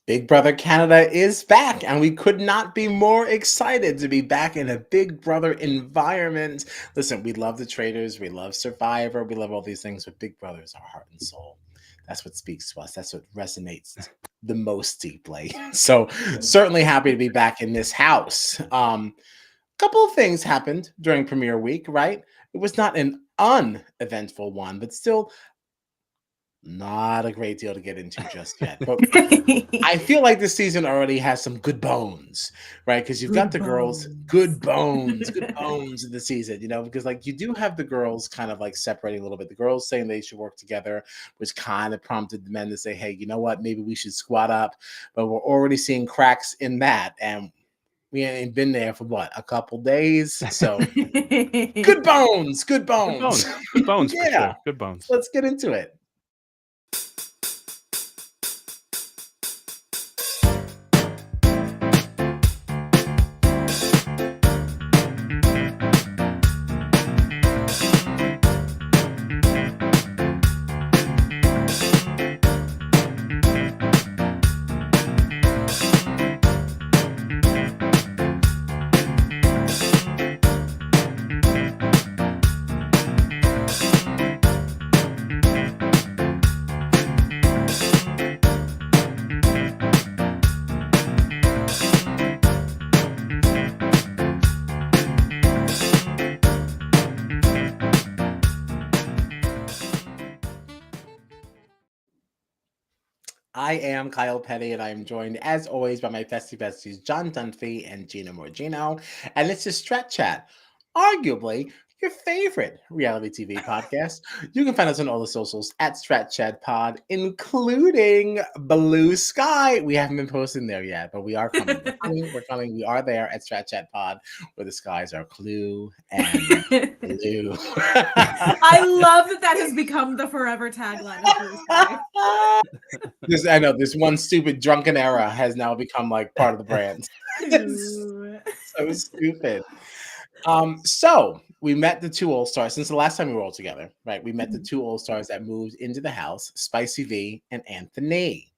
Big Brother Canada is back, and we could not be more excited to be back in a Big Brother environment. Listen, we love the Traitors, we love Survivor, we love all these things, but Big Brother is our heart and soul. That's what speaks to us. That's what resonates the most deeply. So certainly happy to be back in this house. Couple of things happened during premiere week, right? It was not an uneventful one, but still not a great deal to get into just yet. But I feel like this season already has some good bones, right? Because you've got the girls, good bones of the season, because like you do have the girls kind of like separating a little bit. The girls saying they should work together, which kind of prompted the men to say, hey, you know what? Maybe we should squat up. But we're already seeing cracks in that. And we ain't been there for what, a couple days? So good bones. Good bones Yeah. for sure. Good bones. Let's get into it. I am Kyle Petty, and I am joined, as always, by my festy besties, John Dunphy and Gina Morgino. And this is Strat Chat, arguably your favorite reality TV podcast. You can find us on all the socials at Strat Chat Pod, including Blue Sky. We haven't been posting there yet, but we are coming. We're coming. We are there at Strat Chat Pod, where the skies are blue and blue. I love that has become the forever tagline of Blue Sky. I know this one stupid drunken era has now become like part of the brand. So stupid. So we met the two All-Stars since the last time we were all together, right? We met the two All-Stars that moved into the house, Spicy V and Anthony.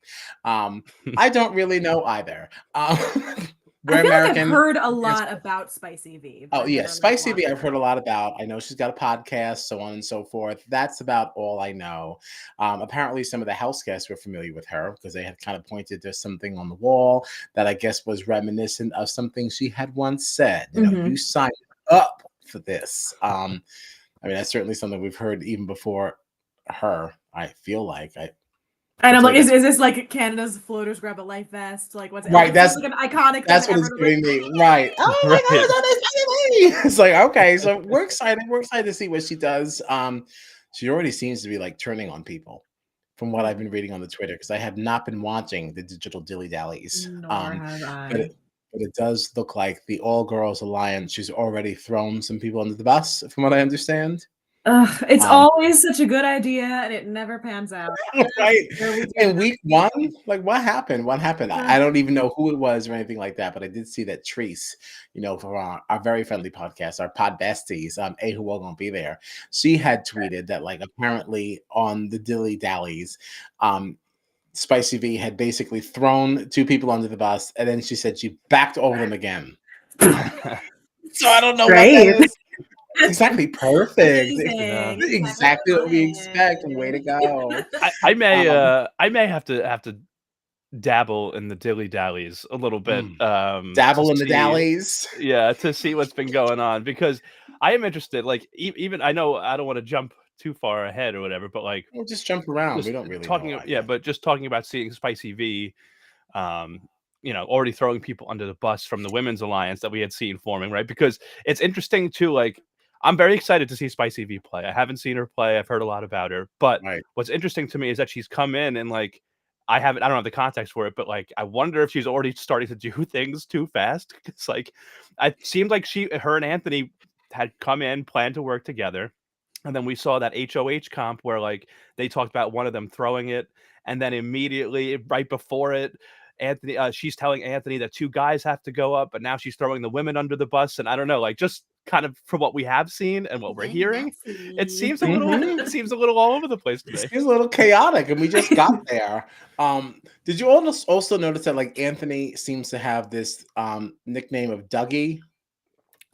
I don't really know either. I feel like I've heard a lot about Spicy V. Oh, yeah. Spicy V, I've heard a lot about. I know she's got a podcast, so on and so forth. That's about all I know. Apparently, some of the house guests were familiar with her because they had kind of pointed to something on the wall that I guess was reminiscent of something she had once said. You signed up for this. I mean, that's certainly something we've heard even before her, I feel like. And I'm like, is this like Canada's floaters grab a life vest? Like, what's it? Right, that's like an iconic. That's what it's giving me. Right. Oh my God, that is me. It's like, okay, so we're excited. We're excited to see what she does. She already seems to be like turning on people, from what I've been reading on the Twitter, because I have not been watching the digital dilly dallies. But it does look like the All Girls Alliance. She's already thrown some people under the bus, from what I understand. It's always such a good idea, and it never pans out. Right. In week one, like what happened? What happened? I don't even know who it was or anything like that, but I did see that Treese, for our very friendly podcast, our pod besties, who will gonna be there. She had tweeted that like apparently on the dilly dallies, Spicy V had basically thrown two people under the bus, and then she said she backed over them again. So I don't know what that is. Exactly, perfect. Exactly what we expect. Way to go. I may have to dabble in the dilly dallies a little bit. Dabble in the dallies. Yeah, to see what's been going on, because I am interested. Like even I know I don't want to jump too far ahead or whatever, but like we'll just jump around. We don't really know. But just talking about seeing Spicy V, already throwing people under the bus from the Women's Alliance that we had seen forming, right? Because it's interesting too, like I'm very excited to see Spicy V play. I haven't seen her play. I've heard a lot about her. But what's interesting to me is that she's come in and like I don't have the context for it, but like I wonder if she's already starting to do things too fast. It's like it seemed like her and Anthony had come in, planned to work together. And then we saw that HOH comp where like they talked about one of them throwing it, and then immediately right before it, she's telling Anthony that two guys have to go up, but now she's throwing the women under the bus. And I don't know, like just kind of from what we have seen and what we're hearing, it seems a Mhm. little all over the place to It me. seems a little chaotic, and we just got there. Did you also notice that like Anthony seems to have this nickname of Dougie?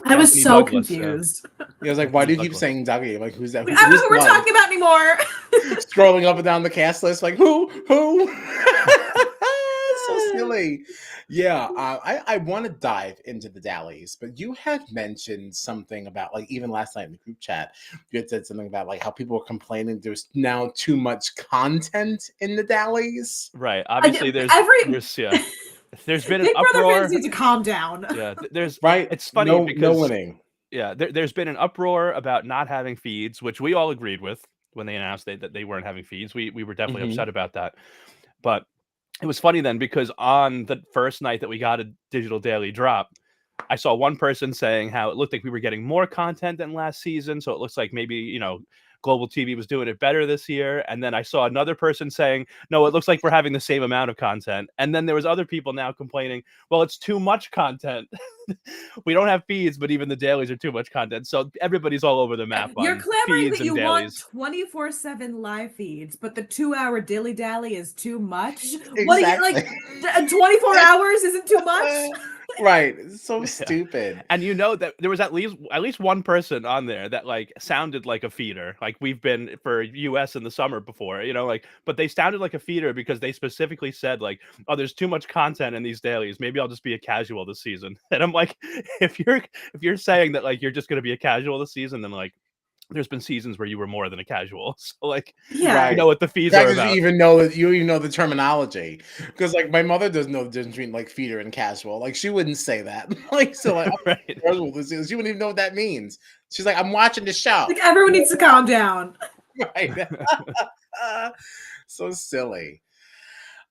I was Anthony so Douglas, confused. He was like, "Why do Anthony you keep Douglas. saying Dougie? Like, who's that? I don't know Who's who the we're one?" talking about anymore. Scrolling up and down the cast list, like who? So silly. Yeah, I want to dive into the Dallies, but you had mentioned something about like even last night in the group chat, you had said something about like how people were complaining there's now too much content in the Dallies. Right. Obviously, there's been an Big Brother fans uproar. need to calm down. Yeah, there's. Right? It's funny No because winning. yeah, there's been an uproar about not having feeds, which we all agreed with when they announced that they weren't having feeds. We were definitely Mhm. upset about that. But it was funny then because on the first night that we got a digital daily drop, I saw one person saying how it looked like we were getting more content than last season. So it looks like maybe, Global TV was doing it better this year. And then I saw another person saying, no, it looks like we're having the same amount of content. And then there was other people now complaining, well, it's too much content. We don't have feeds, but even the dailies are too much content. So everybody's all over the map You're on clamoring feeds that you and want dailies. 24/7 live feeds, but the 2-hour dilly dally is too much. What do you Exactly. like? 24 hours isn't too much. Right. It's so Yeah. stupid. And you know that there was at least one person on there that like sounded like a feeder. Like we've been for US in the summer before, but they sounded like a feeder because they specifically said like, oh, there's too much content in these dailies. Maybe I'll just be a casual this season. And I'm like, if you're saying that like you're just gonna be a casual this season, then like there's been seasons where you were more than a casual. So like Yeah. you know what the fees That are is, about. you even know the terminology, because like my mother doesn't know the difference between like feeder and casual. Like she wouldn't say that. Like so, like Right. casual, she wouldn't even know what that means. She's like, I'm watching the show. Like everyone needs to calm down. Right. So silly.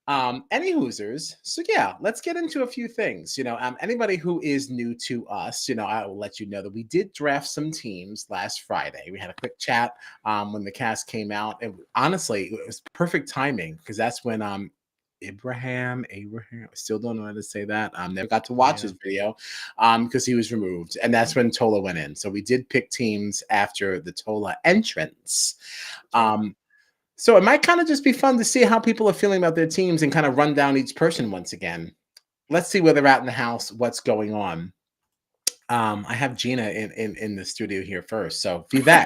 Any Hoosers. So yeah, let's get into a few things. Anybody who is new to us, I will let you know that we did draft some teams last Friday. We had a quick chat when the cast came out, and honestly, it was perfect timing because that's when Abraham, I still don't know how to say that. Never got to watch his video because he was removed, and that's when Tola went in. So we did pick teams after the Tola entrance. So it might kind of just be fun to see how people are feeling about their teams and kind of run down each person once again. Let's see where they're at in the house, what's going on. I have Gina in the studio here first. So Vivek,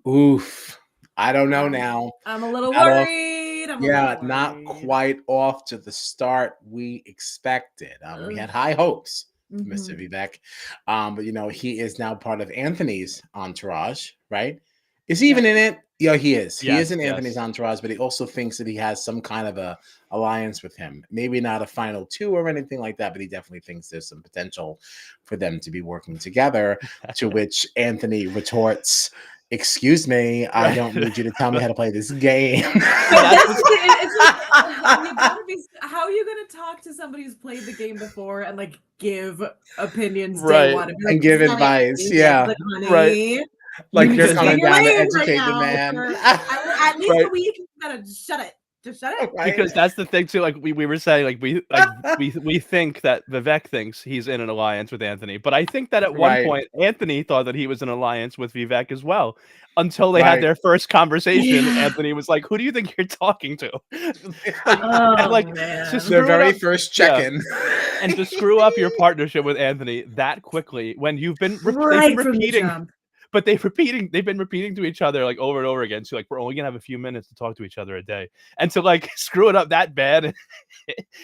oof, I don't know now. I'm a little Not off, worried. not quite off to the start we expected. We had high hopes for Mr. Vivek, but he is now part of Anthony's entourage, right? Is he even in it? Yeah, he is. He is in Anthony's entourage, but he also thinks that he has some kind of a alliance with him. Maybe not a final two or anything like that, but he definitely thinks there's some potential for them to be working together. To which Anthony retorts, "Excuse me, I don't need you to tell me how to play this game." It's like, how are you gonna talk to somebody who's played the game before and like give opinions day one and give advice? Yeah, like, right. honey, Like you you're just coming in your down to lane right educate the now man. for at least Right. a week. You gotta shut it. Just shut it. Right. Because that's the thing too. Like we were saying, like we think that Vivek thinks he's in an alliance with Anthony, but I think that at one point Anthony thought that he was in an alliance with Vivek as well, until they had their first conversation. Yeah. Anthony was like, "Who do you think you're talking to?" Man. Their very first check-in. And to screw up your partnership with Anthony that quickly when you've been Right from the jump. but they've been repeating to each other like over and over again. So like we're only gonna have a few minutes to talk to each other a day, and to like screw it up that bad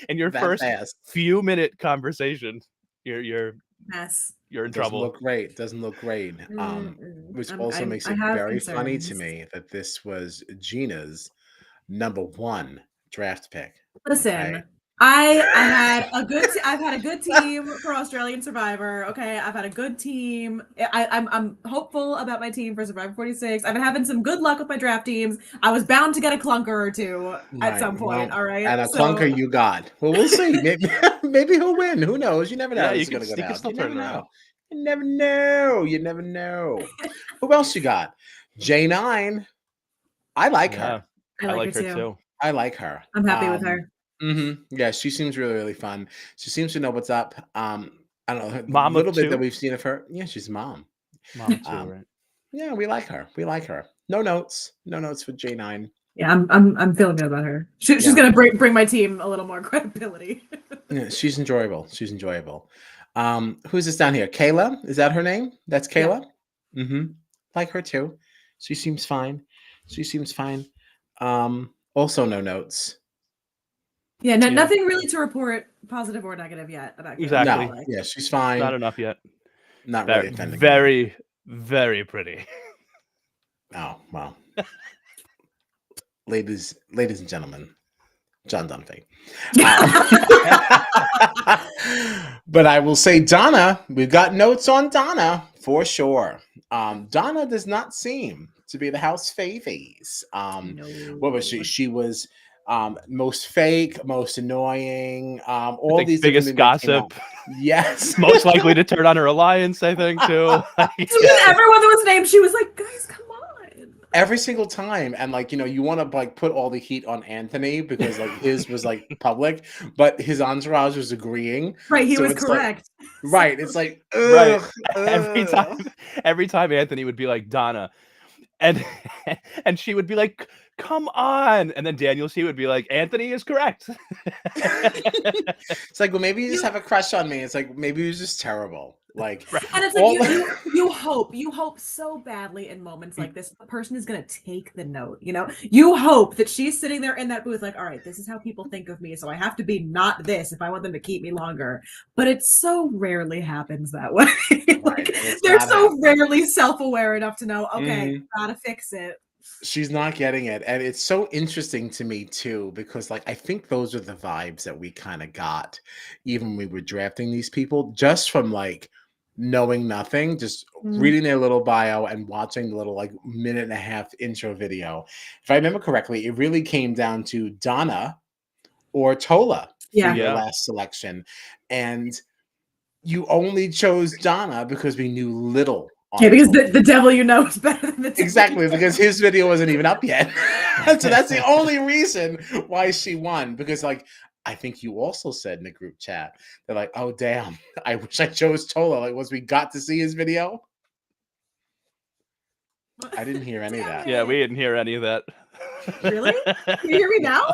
in your first few minute conversation, you're in trouble. Doesn't look great. Which also makes it very funny to me that this was Gina's number one draft pick. Listen, okay? I've had a good team for Australian Survivor. Okay, I've had a good team. I'm hopeful about my team for Survivor 46. I've been having some good luck with my draft teams. I was bound to get a clunker or two at some point. All right, and a clunker you got. Well, we'll see. Maybe he'll win. Who knows? You never know. Yeah, It's you can still turn around. You never know. You never know. Who else you got? J9. I like her. I like her too. I like her. I'm happy with her. Yeah, she seems really, really fun. She seems to know what's up. I don't know, the Mom of little bit that 2? we've seen of her. Yeah, she's mom. Mom of 2, Um, right? yeah, we like her. We like her. No notes. No notes for J9. Yeah, I'm feeling good about her. She's Yeah. gonna bring my team a little more credibility. Yeah, she's enjoyable. She's enjoyable. Who's this down here? Kayla? Is that her name? That's Yeah. Kayla? Mm-hmm. Like her too. She seems fine. She seems fine. Also no notes. Yeah, Yeah. nothing really to report, positive or negative yet about Kayla. Exactly. No. Yeah, she's fine. Not enough yet. Not really offending. Very, very pretty. Oh, well. ladies and gentlemen, John Dunphy. But I will say Donna, we've got notes on Donna for sure. Donna does not seem to be the house favies. What was she? She was most fake, most annoying, all these different biggest things that came gossip. out. Yes. Most likely to turn on her alliance, I think, too. Everyone that was named, she was like, guys, come on. Every single time, and like, you want to like put all the heat on Anthony because like his was like public, but his entourage was agreeing. Right, he So was it's like- correct. right, it's like Right. ugh. Every time Anthony would be like, Donna, and she would be like, come on, and then Daniel C would be like, Anthony is correct. It's like, well, maybe you just have a crush on me. It's like, maybe he was just terrible. Like, And it's all- like you hope so badly in moments like this, the person is gonna take the note, you hope that she's sitting there in that booth like, all right, this is how people think of me, so I have to be not this if I want them to keep me longer. But it so rarely happens that way. Right, They're so rarely self-aware enough to know, okay, Mhm. gotta fix it. She's not getting it. And it's so interesting to me too, because like I think those are the vibes that we kind of got even when we were drafting these people, just from like knowing nothing, just reading their little bio and watching the little like 1.5-minute intro video. If I remember correctly, it really came down to Donna or Tola for Yeah. your last selection. And you only chose Donna because we knew little. Yeah, because the devil you know is better than the devil. Exactly, because his video wasn't even up yet. So that's the only reason why she won. Because like I think you also said in the group chat, they're like, oh damn, I wish I chose Tola. Like, once we got to see his video. I didn't hear any of that. Yeah, we didn't hear any of that. Really? Can you hear me now?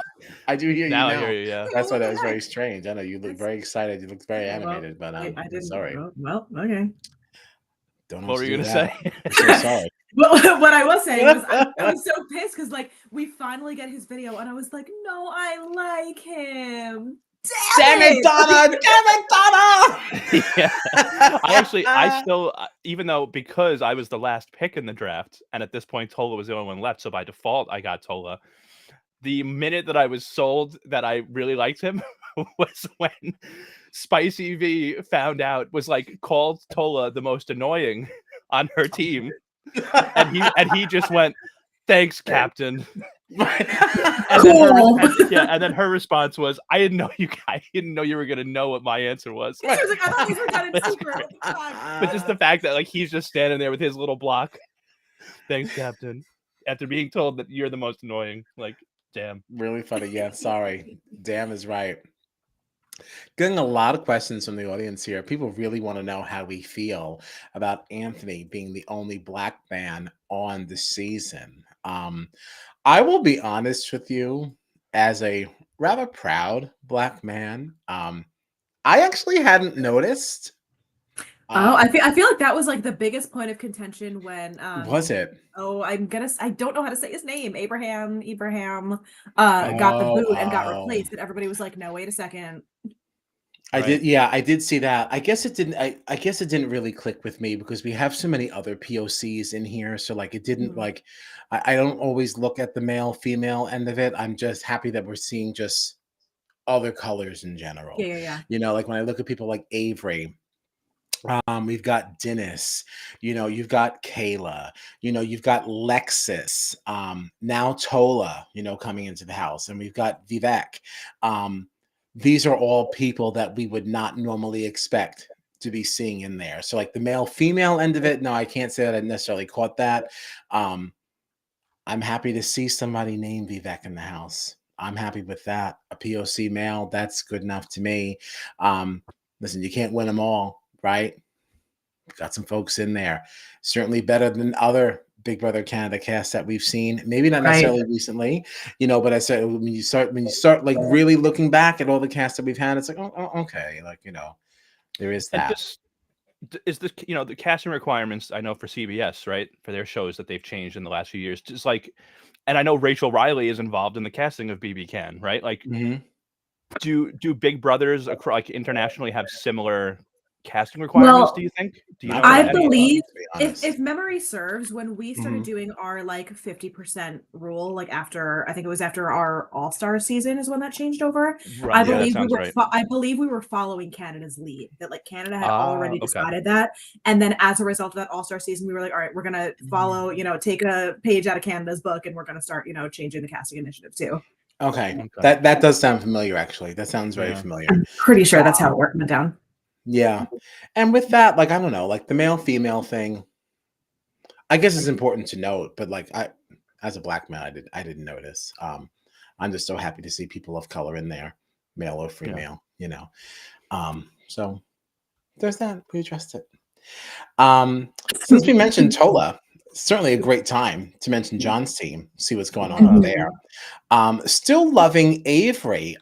I do hear Now you I now. hear you, yeah. That's why that was very strange. I know you look very excited. You look very animated, but I didn't. sorry. Well, okay. Don't know What were you to do gonna that. say? I'm so sorry. Well, what I was saying was I was so pissed because like we finally get his video and I was like, no, I like him. Damn it, Donna! Damn it, Donna! Yeah. I still, even though because I was the last pick in the draft, and at this point Tola was the only one left, so by default I got Tola. The minute that I was sold that I really liked him was when Spicy V found out, was like called Tola the most annoying on her team, and he just went, "Thanks, Captain." And then her response was, I didn't know you were gonna know what my answer was. She was like, I thought these were done in secret at the time. But just the fact that like he's just standing there with his little block. Thanks, Captain. After being told that you're the most annoying, like, damn. Really funny. Yeah, sorry. Damn is right. Getting a lot of questions from the audience here. People really want to know how we feel about Anthony being the only black man on the season. I will be honest with you, as a rather proud black man, I actually hadn't noticed. I feel like that was like the biggest point of contention when was it? Oh, I don't know how to say his name. Abraham got the boot and got replaced, and everybody was like, no, wait a second. I did see that. I guess it didn't really click with me because we have so many other POCs in here. So like it didn't like I don't always look at the male female end of it. I'm just happy that we're seeing just other colors in general. Yeah. Like when I look at people like Avery, we've got Dennis, you've got Kayla, you've got Lexus, now Tola, coming into the house, and we've got Vivek. These are all people that we would not normally expect to be seeing in there. So like the male female end of it, no, I can't say that I necessarily caught that. I'm happy to see somebody named Vivek in the house. I'm happy with that. A POC male, that's good enough to me. Listen, you can't win them all. right? Got some folks in there. Certainly better than other Big Brother Canada casts that we've seen. Maybe not necessarily recently, but I said when you start like really looking back at all the casts that we've had, it's like, oh okay, like there is that. And just is the the casting requirements I know for CBS, right, for their shows that they've changed in the last few years, just like, and I know Rachel Riley is involved in the casting of BB Can, right? Like, do Big Brothers like internationally have similar casting requirements? Do you think? Do you know? I believe if memory serves, when we started doing our like 50% rule, like after I think it was after our All-Star season is when that changed over. Right, I believe we were following Canada's lead. That like Canada had already decided that, and then as a result of that All-Star season, we were like, all right, we're gonna follow, take a page out of Canada's book, and we're gonna start, changing the casting initiative too. Okay. That does sound familiar. Actually, that sounds very familiar. I'm pretty sure that's how it went down. Yeah. And with that, like, I don't know, like the male female thing, I guess it's important to note, but like as a black man, I didn't notice. I'm just so happy to see people of color in there, male or female, so there's that. We addressed it. Since we mentioned Tola, certainly a great time to mention John's team, see what's going on there. Still loving Avery.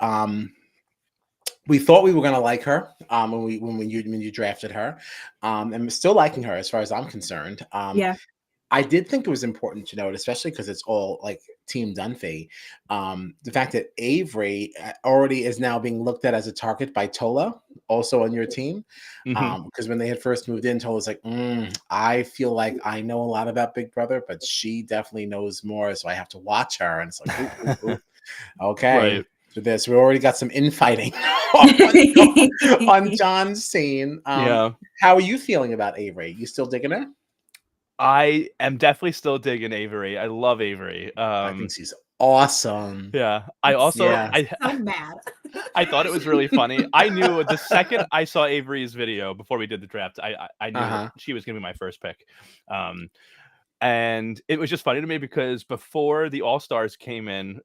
We thought we were going to like her when you drafted her, and still liking her as far as I'm concerned. I did think it was important to note, especially because it's all like Team Dunphy, the fact that Avery already is now being looked at as a target by Tola, also on your team. Because when they had first moved in, Tola's like, I feel like I know a lot about Big Brother, but she definitely knows more, so I have to watch her. And it's like, ooh. Okay. Right. For this, we already got some infighting on John's scene. How are you feeling about Avery? You still digging her? I am definitely still digging Avery. I love Avery. I think she's awesome. Yeah. I also I'm mad. I thought it was really funny. I knew the second I saw Avery's video before we did the draft, I knew that she was gonna be my first pick. And it was just funny to me because before the All-Stars came in,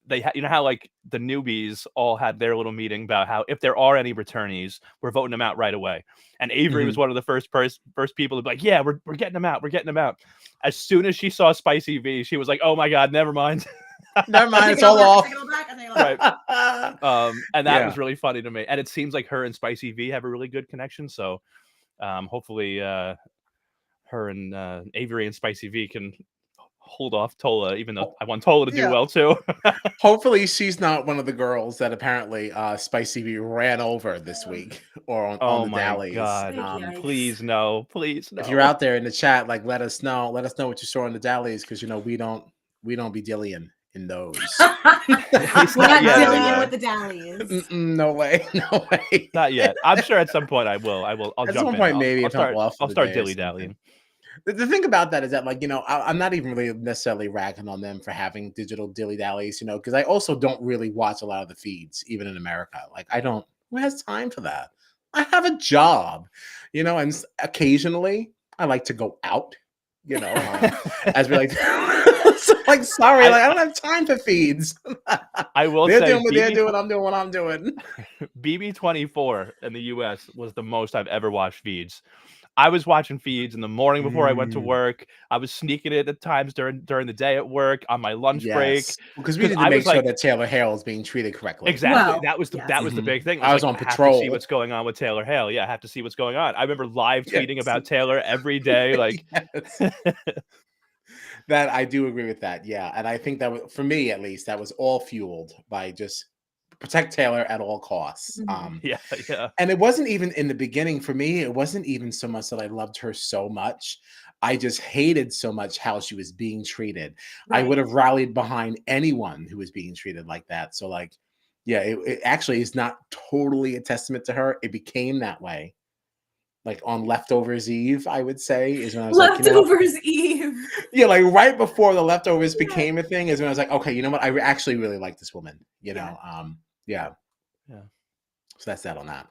they had, how like the newbies all had their little meeting about how if there are any returnees, we're voting them out right away. And Avery was one of the first people to be like, yeah, we're getting them out. We're getting them out. As soon as she saw Spicy V, she was like, oh my God, never mind. Never mind, it's all off. Right. And that was really funny to me. And it seems like her and Spicy V have a really good connection. So hopefully her and Avery and Spicy V can hold off Tola, even though I want Tola to do well too. Hopefully she's not one of the girls that apparently Spicy V ran over this week or on the Dallies. God. Please no. If you're out there in the chat, like let us know what you saw on the Dallies, because we don't be dillying in those. We're not dillying with the Dallies. No way. Not yet. I'm sure at some point I will. I'll at jump some in. point maybe I'll start dilly dallying. The thing about that is that, like, I'm not even really necessarily ragging on them for having digital dilly-dallies, because I also don't really watch a lot of the feeds, even in America. Like, who has time for that? I have a job, and occasionally I like to go out, as we like so, like, sorry, I don't have time for feeds. I will they're say doing what they're doing, I'm doing what I'm doing. BB24 in the US was the most I've ever watched feeds. I was watching feeds in the morning before I went to work. I was sneaking it at times during the day at work on my lunch break. Because we need to make sure that Taylor Hale is being treated correctly. Exactly. Well, that was the big thing. I was on patrol. I have to see what's going on with Taylor Hale. Yeah, I have to see what's going on. I remember live tweeting about Taylor every day. Like that, I do agree with that. Yeah, and I think that was, for me at least, that was all fueled by just protect Taylor at all costs. Yeah. And it wasn't even in the beginning for me. It wasn't even so much that I loved her so much. I just hated so much how she was being treated. Right. I would have rallied behind anyone who was being treated like that. So, like, yeah, it actually is not totally a testament to her. It became that way. Like on Leftovers Eve, I would say, is when I was Leftovers Eve. Yeah, like right before the Leftovers became a thing is when I was like, okay, you know what? I actually really like this woman. Yeah. So that's that on that.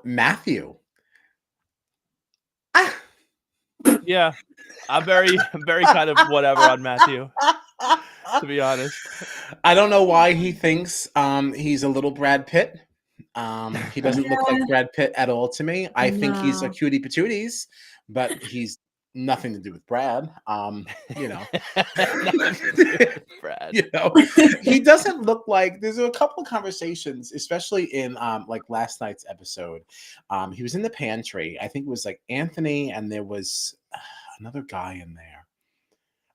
Matthew. Yeah, I'm very kind of whatever on Matthew, to be honest. I don't know why he thinks he's a little Brad Pitt. He doesn't look like Brad Pitt at all to me. I think he's a No. cutie patooties, but he's nothing to do with Brad. You know, Nothing to do with Brad. you know, he doesn't look like. There's a couple of conversations, especially in like last night's episode. He was in the pantry. I think it was like Anthony, and there was another guy in there.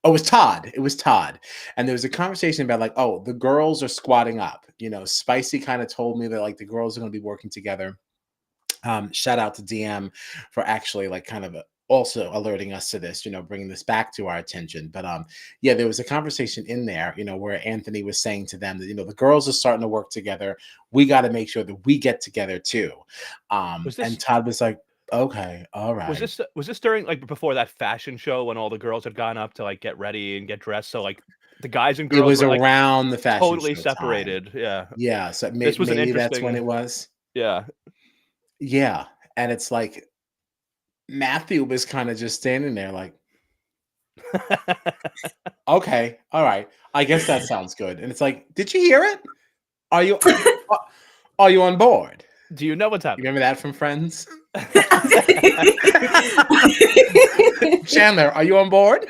Oh, it was Todd. It was Todd. And there was a conversation about like, oh, the girls are squatting up. You know, Spicy kind of told me that like the girls are going to be working together. Shout out to DM for actually like kind of also alerting us to this, you know, bringing this back to our attention. But yeah, there was a conversation in there, you know, where Anthony was saying to them that, you know, the girls are starting to work together. We got to make sure that we get together too. And Todd was like, okay, all right. Was this during like before that fashion show when all the girls had gone up to like get ready and get dressed? So like the guys and girls it was were, like, around the fashion totally show separated. time. Yeah. Yeah. So This was an maybe that's interesting. when it was. Yeah. Yeah. And it's like Matthew was kind of just standing there like, okay, all right. I guess that sounds good. And it's like, did you hear it? Are you on board? Do you know what's You happening? remember that from Friends? Chandler, are you on board?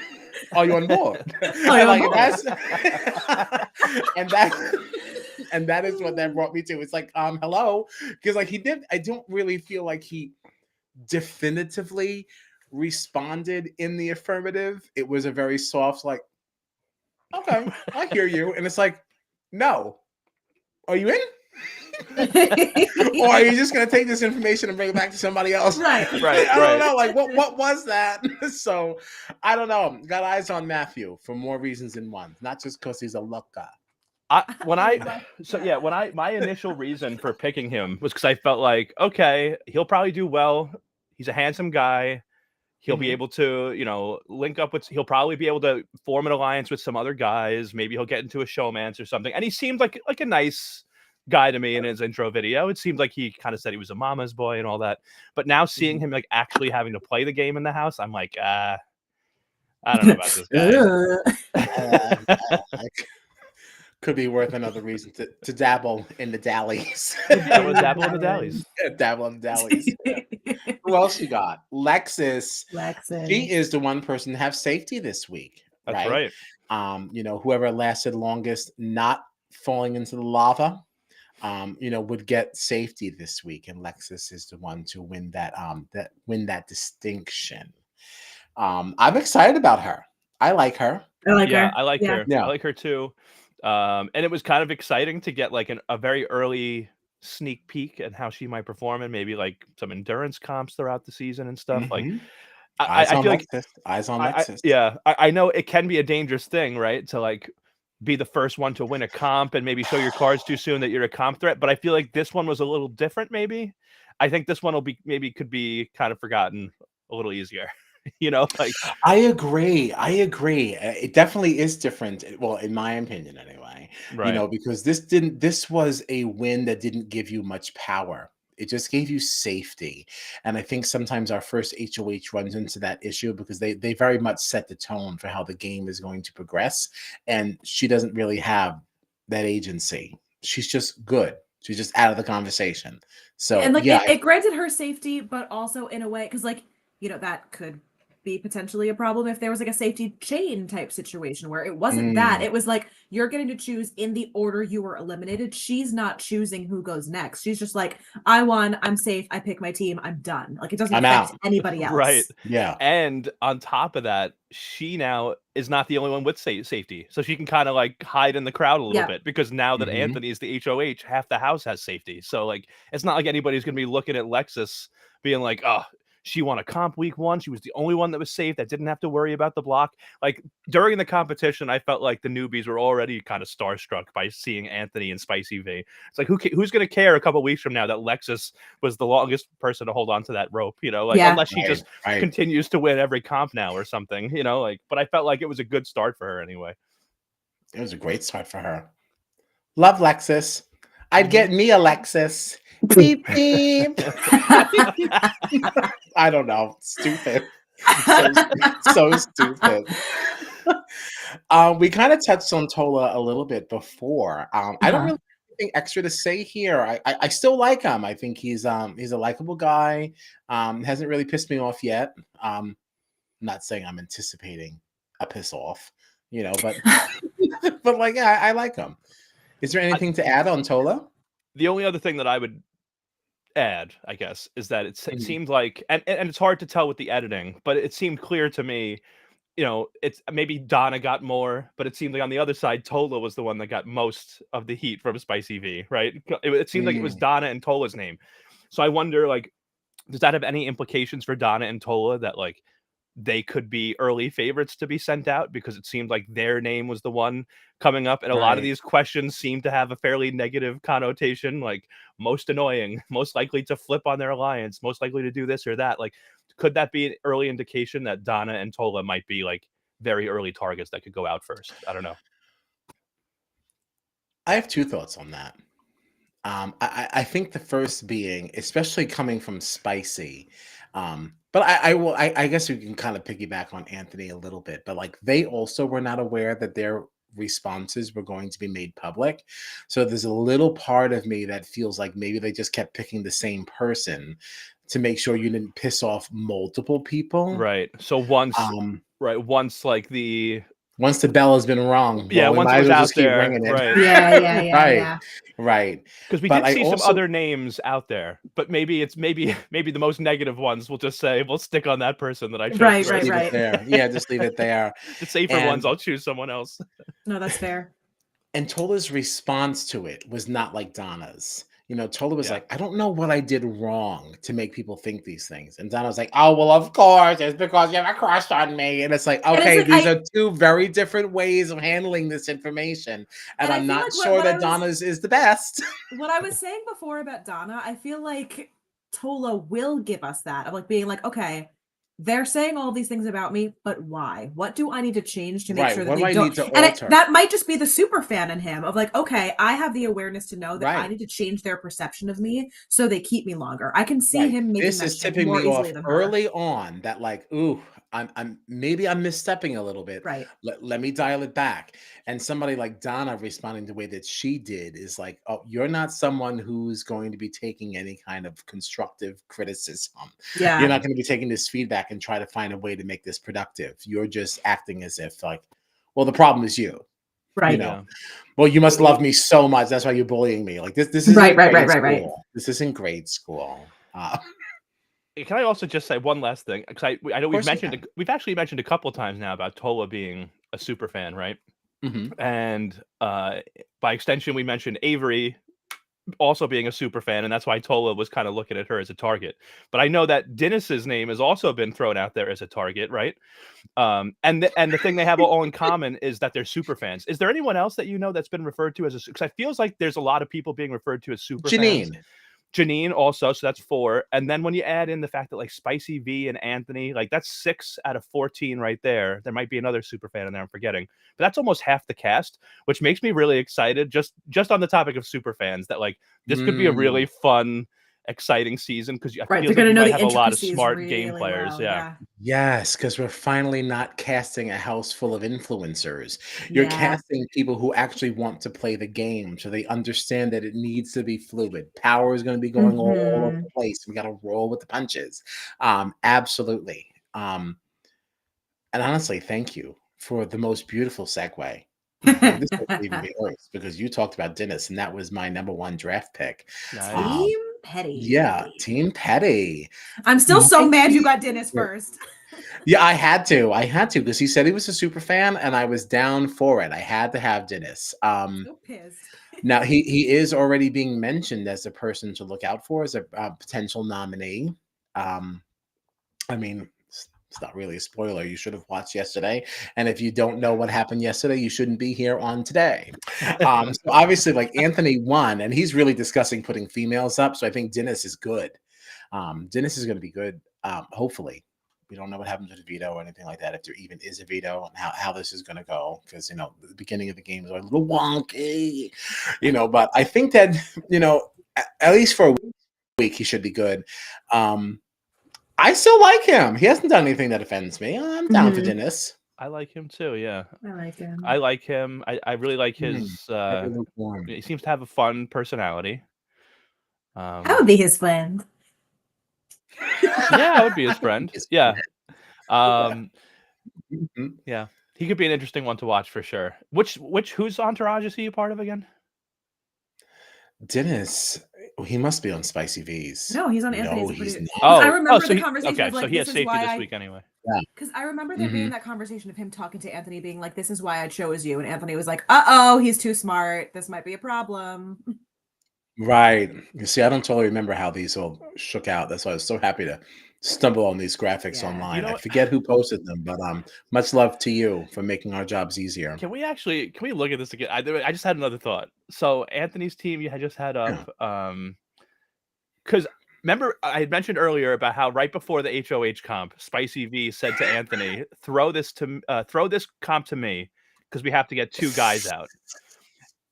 Are you on board? And that is what that brought me to. It's like, hello, because like I don't really feel like he definitively responded in the affirmative. It was a very soft, like, okay, I hear you, and it's like, no, are you in? Or are you just going to take this information and bring it back to somebody else? Right. I don't know. Like, what was that? So, I don't know. Got eyes on Matthew for more reasons than one. Not just because he's a luck guy. My initial reason for picking him was because I felt like, okay, he'll probably do well. He's a handsome guy. He'll be able to, you know, link up with. He'll probably be able to form an alliance with some other guys. Maybe he'll get into a showmance or something. And he seemed like a nice guy to me in his intro video. It seemed like he kind of said he was a mama's boy and all that. But now seeing him like actually having to play the game in the house, I'm like, I don't know about this guy. Could be worth another reason to dabble in the dallies. Dabble in the dallies. Dabble in the dallies. Yeah. Who else you got? Lexus. She is the one person to have safety this week. That's right. You know, whoever lasted longest not falling into the lava, you know, would get safety this week. And Lexus is the one to win that distinction. I'm excited about her. I like her. I like her. Yeah. I like her too. And it was kind of exciting to get like a very early sneak peek at how she might perform and maybe like some endurance comps throughout the season and stuff. Like I feel like eyes on Lexus. I know it can be a dangerous thing, right? To like be the first one to win a comp and maybe show your cards too soon that you're a comp threat. But I feel like this one was a little different. Maybe I think this one could be kind of forgotten a little easier. You know, like I agree. It definitely is different. Well, in my opinion, anyway. Right. You know, because this was a win that didn't give you much power. It just gave you safety. And I think sometimes our first HOH runs into that issue because they very much set the tone for how the game is going to progress. And she doesn't really have that agency. She's just good. She's just out of the conversation. So and like yeah, it granted her safety, but also in a way, because like, you know, that could be potentially a problem if there was like a safety chain type situation where it wasn't that. It was like you're getting to choose in the order you were eliminated. She's not choosing who goes next. She's just like, I won, I'm safe, I pick my team, I'm done. Like it doesn't affect anybody else. Right. Yeah. And on top of that, she now is not the only one with safety. So she can kind of like hide in the crowd a little bit because now that Anthony is the HOH, half the house has safety. So like it's not like anybody's going to be looking at Lexus being like, oh, she won a comp week 1. She was the only one that was safe that didn't have to worry about the block. Like during the competition, I felt like the newbies were already kind of starstruck by seeing Anthony and Spicy V. It's like who's going to care a couple weeks from now that Lexus was the longest person to hold on to that rope? You know, like unless she just continues to win every comp now or something. You know, like. But I felt like it was a good start for her anyway. It was a great start for her. Love Lexus. I'd get me a Lexus. Beep beep. I don't know. Stupid. So stupid. We kind of touched on Tola a little bit before. I don't really anything extra to say here. I still like him. I think he's a likable guy. Hasn't really pissed me off yet. I'm not saying I'm anticipating a piss off, but but like, yeah, I like him. Is there anything to add on Tola? The only other thing that I would add, I guess, is that it Mhm. seemed like, and it's hard to tell with the editing, but it seemed clear to me, it's maybe Donna got more, but it seemed like on the other side, Tola was the one that got most of the heat from Spicy V, right? It seemed like it was Donna and Tola's name. So I wonder, like, does that have any implications for Donna and Tola that, like, they could be early favorites to be sent out because it seemed like their name was the one coming up, and a lot of Right. these questions seem to have a fairly negative connotation, like most annoying, most likely to flip on their alliance, most likely to do this or that. Like, could that be an early indication that Donna and Tola might be like very early targets that could go out first? I don't know. I have two thoughts on that. I think the first being, especially coming from Spicy, but I guess we can kind of piggyback on Anthony a little bit, but like they also were not aware that their responses were going to be made public. So there's a little part of me that feels like maybe they just kept picking the same person to make sure you didn't piss off multiple people. Right. So once Um, once like the once the bell has been rung, yeah, well, we once it might as was well out just keep there, ringing it. right. Right, right. Because we But did I see some also other names out there, but maybe the most negative ones. We'll just say we'll stick on that person that I chose Right, just right, first. leave it right. there. Yeah, just leave it there. The safer ones, And I'll choose someone else. No, that's fair. Tola's response to it was not like Donna's. Tola was Yeah. like, I don't know what I did wrong to make people think these things. And Donna was like, oh, well, of course, it's because you have a crush on me. And it's like, And it's okay, like, these are two very different ways of handling this information. And I I'm feel not like sure that Donna's is the best. what I was saying before about Donna, I feel like Tola will give us that of like being like, okay, they're saying all these things about me, but why? What do I need to change to make Right. sure that What do they I don't? need to And alter? that might just be the super fan in him of like, okay, I have the awareness to know that I Right. need to change their perception of me so they keep me longer. I can see Right. him making This that is shift tipping more me easily off than her. early on that like, ooh, I'm maybe I'm misstepping a little bit. Right. Let me dial it back. And somebody like Donna responding the way that she did is like, oh, you're not someone who's going to be taking any kind of constructive criticism. You're Yeah. not going to be taking this feedback and try to find a way to make this productive. You're just acting as if like, well, the problem is you. Right. Yeah. Well, you must love me so much. That's why you're bullying me. Like this isn't Right. grade school. This isn't grade school. Can I also just say one last thing? Because I know course you can. we've actually mentioned a couple of times now about Tola being a super fan, right? Mhm. And by extension, we mentioned Avery also being a super fan, and that's why Tola was kind of looking at her as a target. But I know that Dennis's name has also been thrown out there as a target, right? And the thing they have all in common is that they're super fans. Is there anyone else that you know that's been referred to as a? Because I feels like there's a lot of people being referred to as super fans. Janine also, so that's 4. And then when you add in the fact that like Spicy V and Anthony, like that's 6 out of 14 right there. There might be another super fan in there I'm forgetting, but that's almost half the cast, which makes me really excited just on the topic of super fans that like this could be a really fun, exciting season because I feel like you might have a lot of smart game players. Well. Yeah. Yes, because we're finally not casting a house full of influencers. You're Yeah. casting people who actually want to play the game, so they understand that it needs to be fluid. Power is going to be going all over the place. We got to roll with the punches. Absolutely. And honestly, thank you for the most beautiful segue. Like, this was even be worse because you talked about Dennis, and that was my number 1 draft pick. Nice. Team Petty. Yeah, Team Petty. I'm still so Might mad you be- got Dennis first. Yeah, I had to because he said he was a super fan, and I was down for it. I had to have Dennis. So pissed. Now he is already being mentioned as a person to look out for as a potential nominee. I mean, it's not really a spoiler. You should have watched yesterday, and if you don't know what happened yesterday, you shouldn't be here on today. So obviously, like Anthony won, and he's really discussing putting females up. So I think Dennis is good. Dennis is going to be good. Hopefully, we don't know what happens with a veto or anything like that. If there even is a veto, and how this is going to go, because the beginning of the game is a little wonky, But I think that at least for a week, he should be good. I still like him. He hasn't done anything that offends me. I'm down for Dennis. I like him too. Yeah, I like him. I like him. I really like his. He seems to have a fun personality. I would be his friend. Yeah, I would be his friend. Yeah. Mhm. Yeah. He could be an interesting one to watch for sure. Whose entourage is he a part of again? Dennis, he must be on Spicy V's. No, he's on No, Anthony's. he's not. I remember the so conversation okay, of like, so he has this is safety why this week anyway. Because I remember there being that conversation of him talking to Anthony, being like, "This is why I chose you," and Anthony was like, "Uh-oh, he's too smart. This might be a problem." Right. You see, I don't totally remember how these all shook out. That's why I was so happy to stumble on these graphics Yeah. online. You know I what? forget who posted them, but much love to you for making our jobs easier. Can we look at this again? I just had another thought. So Anthony's team you had just had up, because remember I had mentioned earlier about how right before the HOH comp, Spicy V said to Anthony, throw this comp to me because we have to get 2 guys out.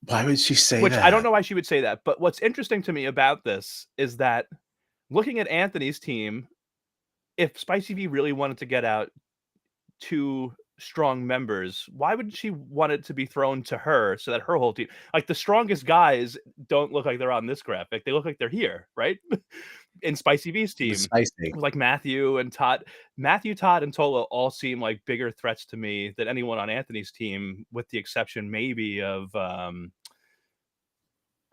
Why would she say Which that? I don't know why she would say that, but what's interesting to me about this is that looking at Anthony's team, if Spicy V really wanted to get out 2 strong members, why would she want it to be thrown to her so that her whole team, like the strongest guys don't look like they're on this graphic. They look like they're here, right? In Spicy V's team, Spicy. like Matthew and Todd. Matthew, Todd, and Tola all seem like bigger threats to me than anyone on Anthony's team, with the exception maybe of I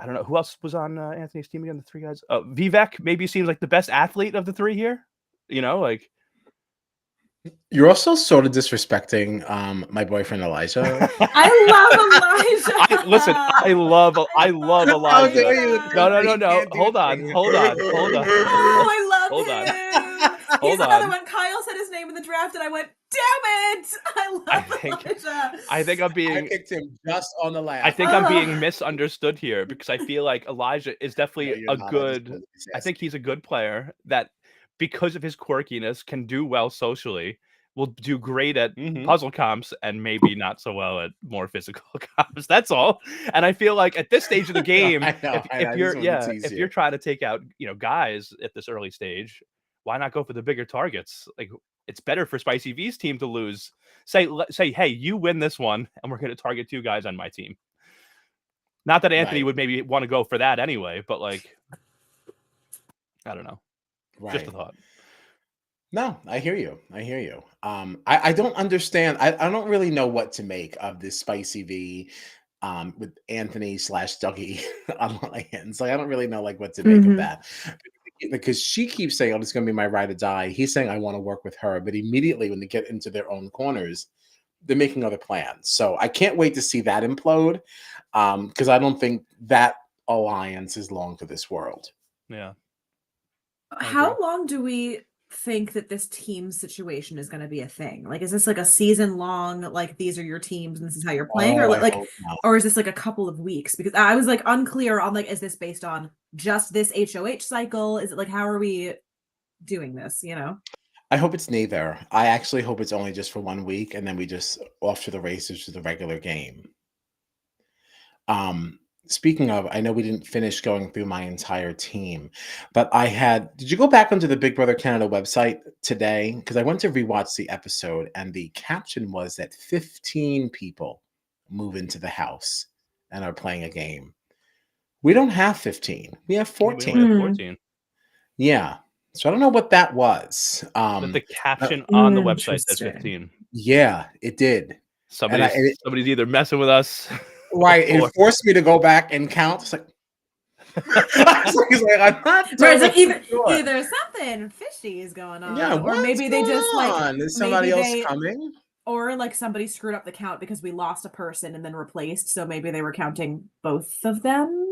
don't know who else was on Anthony's team again. The 3 guys. Vivek maybe seems like the best athlete of the 3 here. You know, like You're also sort of disrespecting my boyfriend Elijah. I love Elijah. Listen, I love Elijah. No. Hold on. Oh, I love Hold him. on. He's another one. Kyle said his name in the draft, and I went, "Damn it! I love Elijah." I think I'm being. I picked him just on the laugh. I think I'm being misunderstood here because I feel like Elijah is definitely No, a good. I think he's a good player that, because of his quirkiness, can do well socially. Will do great at puzzle comps and maybe not so well at more physical comps. That's all. And I feel like at this stage of the game, if you're trying to take out guys at this early stage, why not go for the bigger targets? Like, it's better for Spicy V's team to lose. Say, hey, you win this one, and we're going to target 2 guys on my team. Not that Anthony would maybe want to go for that anyway, but like, I don't know. Just a thought. No, I hear you. I don't understand. I don't really know what to make of this Spicy V with Anthony / Dougie alliance. Like, I don't really know what to make of that. Because she keeps saying, "Oh, it's going to be my ride or die." He's saying, "I want to work with her," but immediately when they get into their own corners, they're making other plans. So I can't wait to see that implode, because I don't think that alliance is long for this world. Yeah. How long do we think that this team situation is going to be a thing? Like, is this like a season long, like these are your teams and this is how you're playing, or is this like a couple of weeks? Because I was like unclear on like, is this based on just this HOH cycle? Is it like, how are we doing this? I hope it's neither. I actually hope it's only just for 1 week, and then we just off to the races to the regular game. Speaking of, I know we didn't finish going through my entire team, but did you go back onto the Big Brother Canada website today? Because I went to rewatch the episode, and the caption was that 15 people move into the house and are playing a game. We don't have 15. We have 14. We only have 14. Yeah. So I don't know what that was. But the caption on the website says 15. Yeah, it did. Somebody's either messing with us. Right. It forced me to go back and count. It's like, he's like, I'm not either something fishy is going on, or maybe they just like, is somebody else coming, or like somebody screwed up the count because we lost a person and then replaced. So maybe they were counting both of them.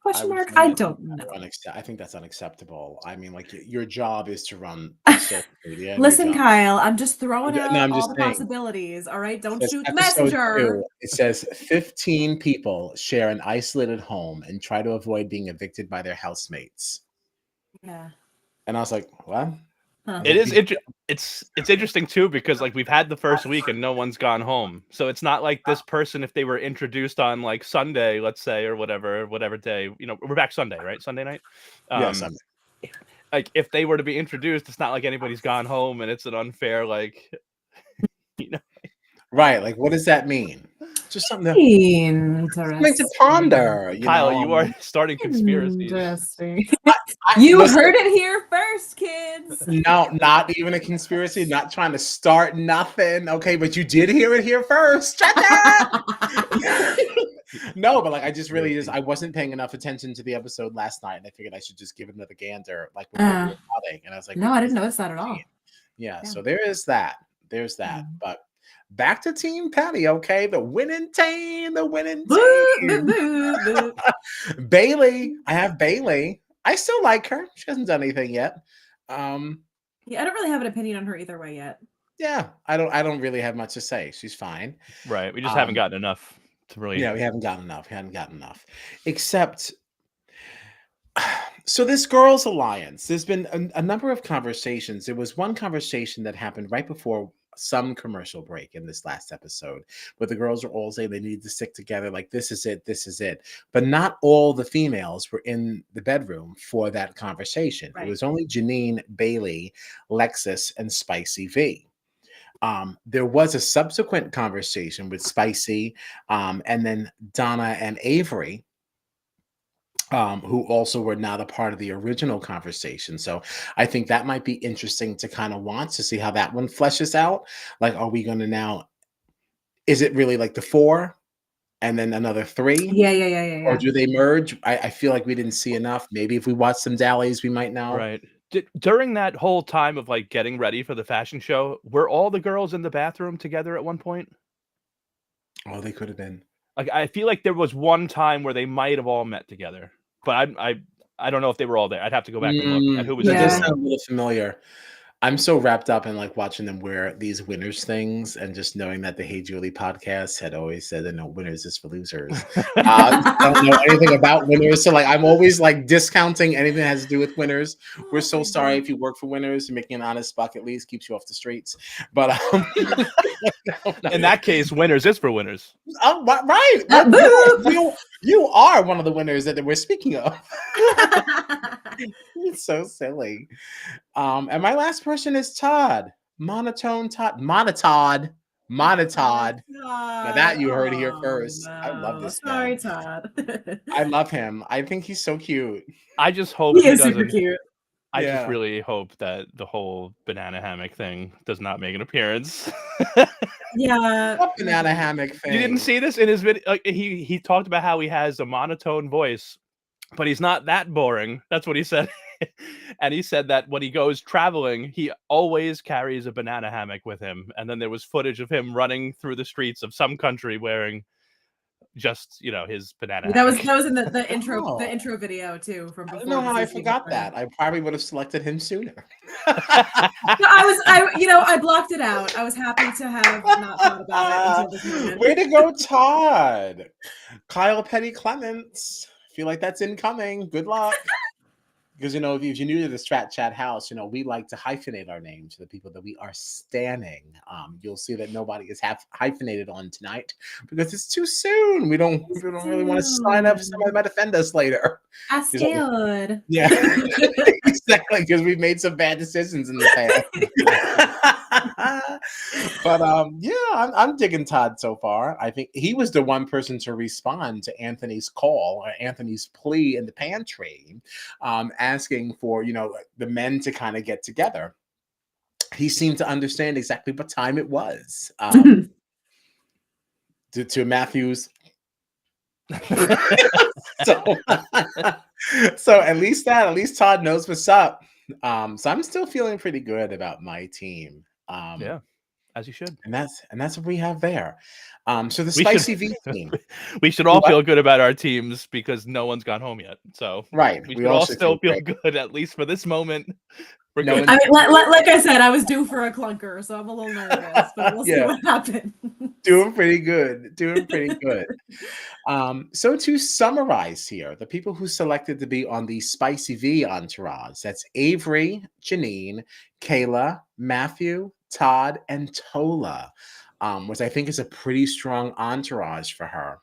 Question mark? I don't know. I think that's unacceptable. I mean, like, your job is to run social media. Listen, Kyle, I'm just throwing out all the saying, possibilities. All right, don't shoot the messenger. It says 15 people share an isolated home and try to avoid being evicted by their housemates. Yeah. And I was like, what? Huh. It is it's interesting too, because like we've had the first week and no one's gone home. So it's not like this person, if they were introduced on like Sunday, let's say, or whatever day, we're back Sunday, right? Sunday night. Yeah, Sunday. Like if they were to be introduced, it's not like anybody's gone home and it's an unfair, like, Right. Like, what does that mean? Just something to Interesting. ponder. Kyle, you are starting conspiracies. Interesting. I- You listen, heard it here first, kids. No, not even a conspiracy. Not trying to start nothing. Okay, but you did hear it here first. Shut up. No, but like I wasn't paying enough attention to the episode last night, and I figured I should just give it another gander, like before we were cutting. And I was like, No, I didn't notice that at all. Yeah, Yeah. so there is that. There's that. But back to Team Patty, okay? The winning team. Bailey. I have Bailey. I still like her. She hasn't done anything yet. Yeah, I don't really have an opinion on her either way yet. Yeah, I don't really have much to say. She's fine. Right. We just haven't gotten enough to really. Yeah, we haven't gotten enough. Except, so this Girls Alliance, there's been a number of conversations. There was one conversation that happened right before some commercial break in this last episode, where the girls are all saying they need to stick together, like this is it. But not all the females were in the bedroom for that conversation. Right. It was only Janine, Bailey, Lexus, and Spicy V. There was a subsequent conversation with Spicy, and then Donna and Avery, who also were not a part of the original conversation. So I think that might be interesting to kind of watch to see how that one fleshes out. Like, are we going to now, is it really like the 4 and then another 3? Yeah. Or do they merge? I feel like we didn't see enough. Maybe if we watch some dallies, we might know. Right. During that whole time of like getting ready for the fashion show, were all the girls in the bathroom together at one point? Oh, they could have been. Like, I feel like there was one time where they might have all met together, but I don't know if they were all there. I'd have to go back and look at who was. That does sound a little familiar. I'm so wrapped up in like watching them wear these winners things, and just knowing that the Hey Julie podcast had always said that no, winners is for losers. I don't know anything about winners, so like I'm always like discounting anything that has to do with winners. We're so sorry if you work for winners. Making an honest buck at least keeps you off the streets. But in that case, winners is for winners. Oh, right. You are one of the winners that we're speaking of. It's so silly. And my last person is Todd. Monotone Todd. Monotod. Now that you heard here first. No. I love this guy. Sorry, Todd. I love him. I think he's so cute. I just hope he is super cute. I just really hope that the whole banana hammock thing does not make an appearance. Yeah. What banana hammock thing? You didn't see this in his video? He talked about how he has a monotone voice, but he's not that boring. That's what he said. And he said that when he goes traveling, he always carries a banana hammock with him. And then there was footage of him running through the streets of some country wearing just, his banana hammock. That was in the intro video too. From before. I don't know how I forgot that. I probably would have selected him sooner. I blocked it out. I was happy to have not thought about it until this moment. Way to go, Todd. Kyle Petty Clements. Feel like that's incoming. Good luck. Because, if you're new to the Strat Chat house, we like to hyphenate our name to the people that we are standing. You'll see that nobody is hyphenated on tonight because it's too soon. We don't really want to sign up. Somebody might offend us later. I scared. Yeah, exactly. Because we've made some bad decisions in the past. But I'm digging Todd so far. I think he was the one person to respond to Anthony's call or Anthony's plea in the pantry, asking for the men to kind of get together. He seemed to understand exactly what time it was. To Matthew's. So at least Todd knows what's up. So I'm still feeling pretty good about my team. Yeah, as you should. And that's what we have there. So the Spicy V team. We should all feel good about our teams because no one's gone home yet. So right, we should all still feel good at least for this moment. We're good. I mean, like I said, I was due for a clunker, so I'm a little nervous, but we'll see what happens. Doing pretty good. So to summarize here, the people who selected to be on the Spicy V entourage, that's Avery, Janine, Kayla, Matthew, Todd, and Tola, which I think is a pretty strong entourage for her.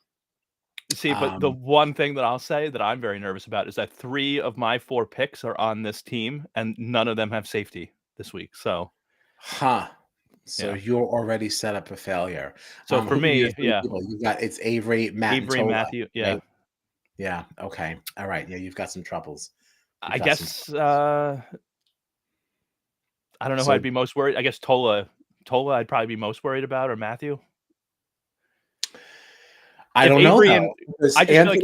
See, but the one thing that I'll say that I'm very nervous about is that 3 of my 4 picks are on this team, and none of them have safety this week. So, So Yeah. you're already set up for failure. So for Who are your me, 3 yeah, people? You got it's Avery, Matt, and Avery, Tola, Matthew, yeah. right? Yeah. Okay. All right. Yeah, you've got some troubles. You've I got some guess troubles. I don't know who So I'd be most worried. I guess Tola. Tola, I'd probably be most worried about, or Matthew. I If don't know Avery and though, because I just feel like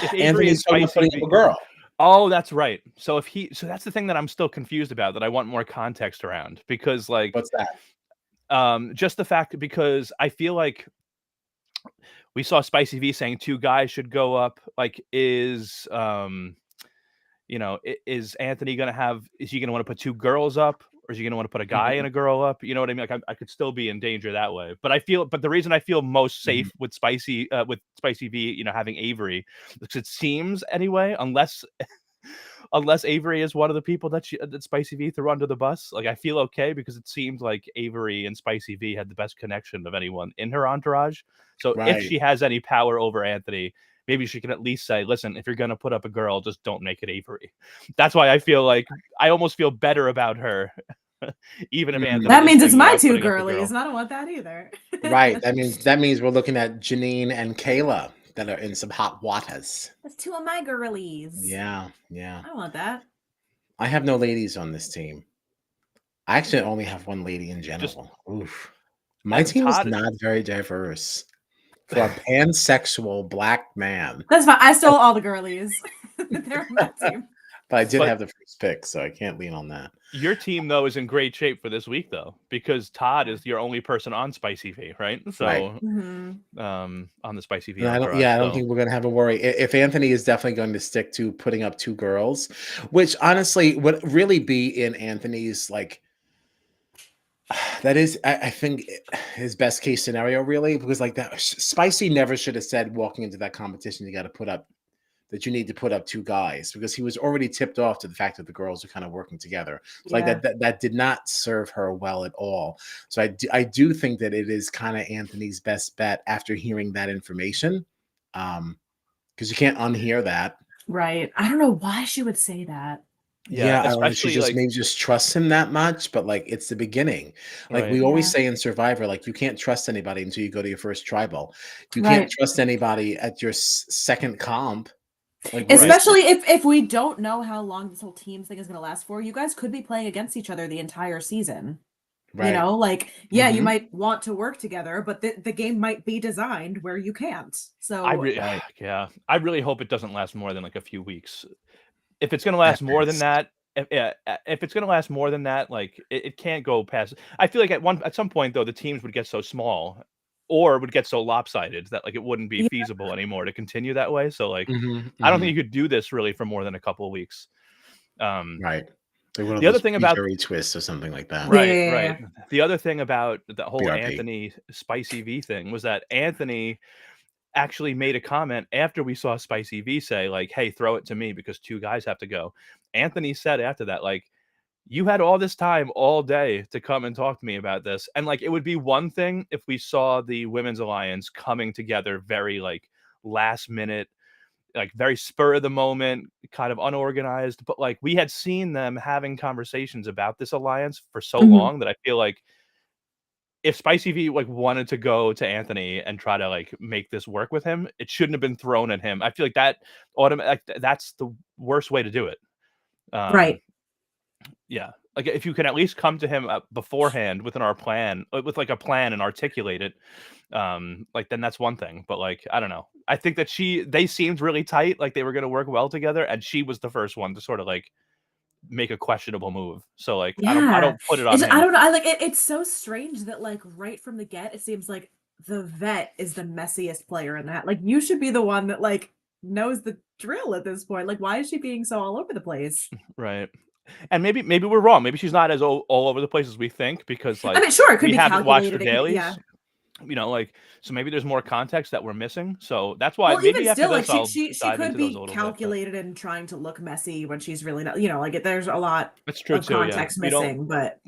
if Avery and Anthony's talking about Spicy putting up V. a girl. Oh, that's right. So so that's the thing that I'm still confused about that I want more context around because like What's that? just the fact because I feel like we saw Spicy V saying 2 guys should go up. Like is Anthony gonna have? Is he gonna want to put 2 girls up, or is he gonna want to put a guy Mhm, and a girl up? You know what I mean? Like I could still be in danger that way. But the reason I feel most mhm. safe with Spicy V, having Avery, because it seems anyway, unless Avery is one of the people that Spicy V threw under the bus, like I feel okay because it seemed like Avery and Spicy V had the best connection of anyone in her entourage. So if Right. she has any power over Anthony, maybe she can at least say, "Listen, if you're gonna put up a girl, just don't make it Avery." That's why I feel like I almost feel better about her, even if Mm. Anthony That is means it's thinking my about 2 putting up a girlies, girl. and I don't want that either. Right. That means we're looking at Janine and Kayla that are in some hot waters. That's 2 of my girlies. Yeah. Yeah. I don't want that. I have no ladies on this team. I actually only have 1 lady in Just general. Oof. My team is Todd. not very diverse. For a pansexual black man. That's fine. I stole all the girlies. They're on my team. But I did But have the first pick, so I can't lean on that. your team though is in great shape for this week though, because Todd is your only person on Spicy V, right? Right. So Mhm. on the Spicy V And I entourage. don't So think we're gonna have a worry. If Anthony is definitely going to stick to putting up 2 girls, which honestly would really be in Anthony's like that is I think his best case scenario really because like that Spicy never should have said walking into that competition you got to put up that you need to put up 2 guys because he was already tipped off to the fact that the girls are kind of working together. So like Yeah. that did not serve her well at all. So I do think that it is kind of Anthony's best bet after hearing that information. Because you can't unhear that. Right. I don't know why she would say that. yeah, Yeah, I don't know. She especially just like maybe just trusts him that much, but like it's the beginning. Like right. we always Yeah. say in Survivor, like you can't trust anybody until you go to your first tribal. You can't Right. trust anybody at your second comp. Like what is Right. Especially if we don't know how long this whole team thing is going to last for. You guys could be playing against each other the entire season. right? Like, yeah, you Hmm. might want to work together, but the game might be designed where you can't. So, Right. Yeah, I really hope it doesn't last more than like a few weeks. If it's gonna At last more than best. that, if it's gonna last more than that, like it can't go past. I feel like at some point though, the teams would get so small, or would get so lopsided that like it wouldn't be yeah, feasible anymore to continue that way. So like, Hmm. I don't think Hmm. you could do this really for more than a couple of weeks. Um, Right. Like one of the other those thing about pre-jury twists or something like that. yeah, right, yeah, right. yeah. The other thing about the whole BRP. Anthony Spicy V thing was that Anthony actually made a comment after we saw Spicy V say, like, "Hey, throw it to me because 2 guys have to go." Anthony said after that, like, "You had all this time all day to come and talk to me about this." And like, it would be one thing if we saw the Women's Alliance coming together very like last minute, like very spur of the moment, kind of unorganized. But like, we had seen them having conversations about this alliance for so Mhm. long that I feel like if Spicy V like wanted to go to Anthony and try to like make this work with him, it shouldn't have been thrown at him. I feel like that's the worst way to do it. Um, Right. yeah, like if you can at least come to him beforehand within our plan, with like a plan and articulate it, like then that's one thing. But like I don't know, I think that they seemed really tight, like they were going to work well together, and she was the first one to sort of like make a questionable move. So like I Yeah. don't put it on It's I him. don't know. I like it's so strange that like right from the get, it seems like the vet is the messiest player in that. Like you should be the one that like knows the drill at this point. Like why is she being so all over the place? Right. And maybe we're wrong. Maybe she's not as all over the place as we think because I like mean, sure, it could we be haven't watched her calculated. It could be, yeah. dailies, like so maybe there's more context that we're missing. So that's why Well, even maybe after still, like this I'll she dive could into those a be little bit. But calculated and trying to look messy when she's really not, like there's a lot it's true of too. Yeah, context we don't missing, but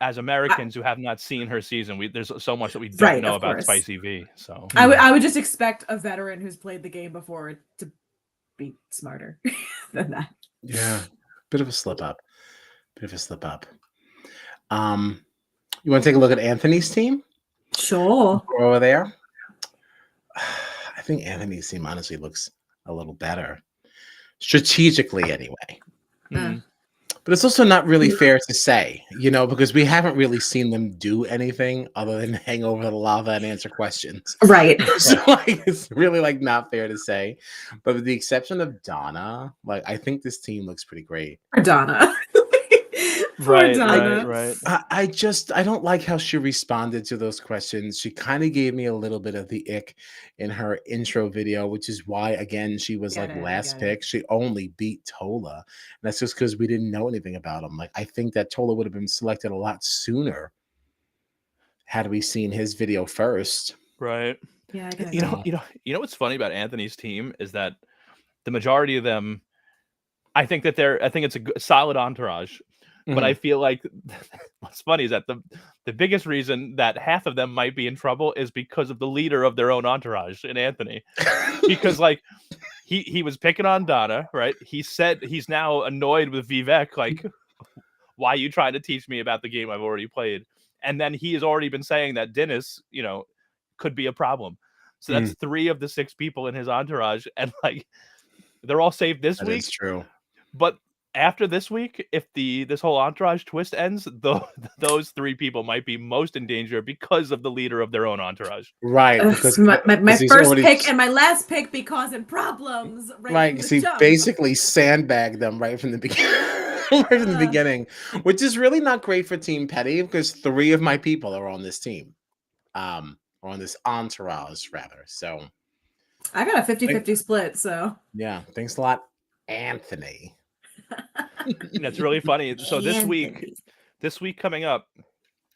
as I, Americans who have not seen her season. There's so much that we don't right, know of about course. Spicy V. So Mhm. I would just expect a veteran who's played the game before to be smarter than that. Yeah. Bit of a slip up. Bit of a slip up. Um You want to take a look at Anthony's team? Sure. Go over there. I think Anthony's team honestly looks a little better. Strategically, anyway. Mhm. But it's also not really fair to say, because we haven't really seen them do anything other than hang over the lava and answer questions. Right. So it's really not fair to say. But with the exception of Donna, I think this team looks pretty great. For Donna. Right. I don't like how she responded to those questions. She kind of gave me a little bit of the ick in her intro video, which is why, again, she was last pick. She only beat Tola. And that's just because we didn't know anything about him. I think that Tola would have been selected a lot sooner had we seen his video first. Right. Yeah, I guess. You know what's funny about Anthony's team is that the majority of them, I think it's a solid entourage. But I feel like what's funny is that the biggest reason that half of them might be in trouble is because of the leader of their own entourage in Anthony. Because he was picking on Donna, right? He said he's now annoyed with Vivek, why are you trying to teach me about the game I've already played? And then he has already been saying that Dennis, could be a problem. So that's 3 of the 6 people in his entourage, and they're all safe this week. That's true. But after this week, if this whole entourage twist ends, those 3 people might be most in danger because of the leader of their own entourage. Right. Because my first pick and my last pick be causing problems. Right. Because he basically sandbagged them right from the beginning. Which is really not great for Team Petty because 3 of my people are on this team. Or on this entourage, rather. So I got a 50-50 split. So yeah, thanks a lot, Anthony. That's really funny. So this week coming up,